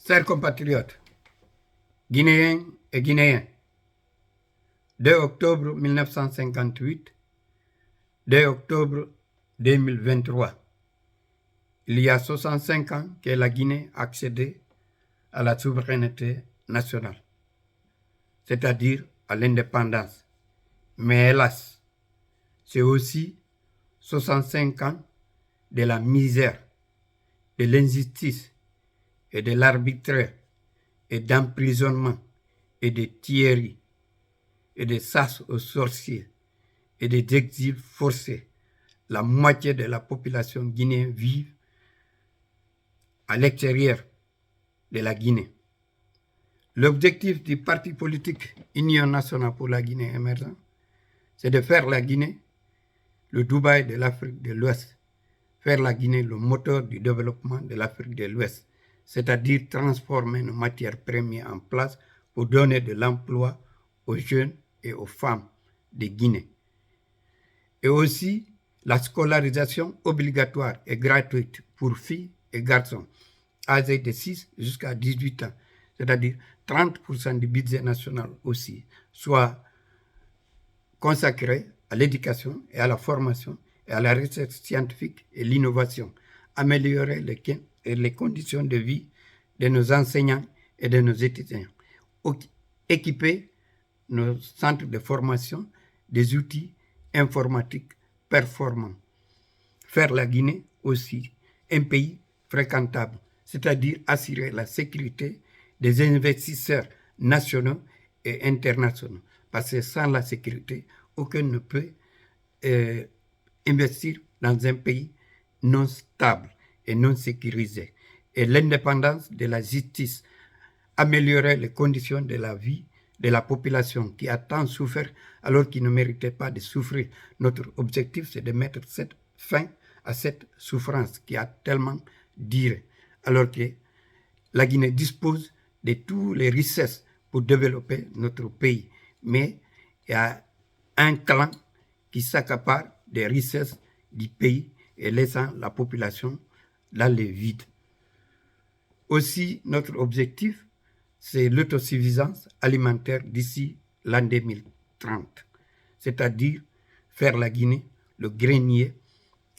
Chers compatriotes, Guinéens et Guinéens, 2 octobre 1958, 2 octobre 2023, il y a 65 ans que la Guinée a accédé à la souveraineté nationale, c'est-à-dire à l'indépendance. Mais hélas, c'est aussi 65 ans de la misère, de l'injustice et de l'arbitraire et d'emprisonnement et de tueries et de chasse aux sorciers et des exils forcés. La moitié de la population guinéenne vit à l'extérieur de la Guinée. L'objectif du parti politique Union nationale pour la Guinée émergente, c'est de faire la Guinée le Dubaï de l'Afrique de l'Ouest, faire la Guinée le moteur du développement de l'Afrique de l'Ouest, c'est-à-dire transformer nos matières premières en place pour donner de l'emploi aux jeunes et aux femmes de Guinée. Et aussi la scolarisation obligatoire et gratuite pour filles et garçons âgés de 6 jusqu'à 18 ans, c'est-à-dire 30% du budget national aussi, soit consacré à l'éducation et à la formation et à la recherche scientifique et l'innovation, améliorer les conditions de vie de nos enseignants et de nos étudiants, équiper nos centres de formation des outils informatiques performants, faire la Guinée aussi un pays fréquentable, c'est-à-dire assurer la sécurité des investisseurs nationaux et internationaux. Parce que sans la sécurité, aucun ne peut investir dans un pays non stable et non sécurisé. Et l'indépendance de la justice, améliorer les conditions de la vie de la population qui a tant souffert alors qu'il ne méritait pas de souffrir. Notre objectif, c'est de mettre fin à cette souffrance qui a tellement duré, alors que la Guinée dispose de toutes les richesses pour développer notre pays. Mais il y a un clan qui s'accapare des richesses du pays et laissant la population dans le vide. Aussi, notre objectif, c'est l'autosuffisance alimentaire d'ici l'an 2030, c'est-à-dire faire la Guinée le grenier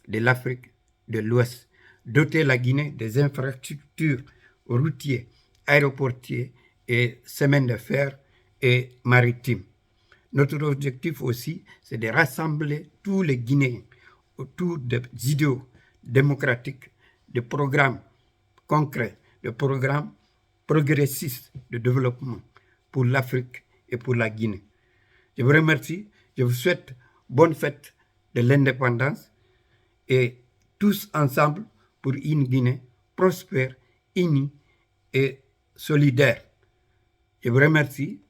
de l'Afrique de l'Ouest, doter la Guinée des infrastructures routières, aéroportières et chemins de fer et maritimes. Notre objectif aussi, c'est de rassembler tous les Guinéens autour des idéaux démocratiques, de programmes concrets, de programmes progressistes de développement pour l'Afrique et pour la Guinée. Je vous remercie, je vous souhaite bonne fête de l'indépendance et tous ensemble pour une Guinée prospère, unie et solidaire. Je vous remercie.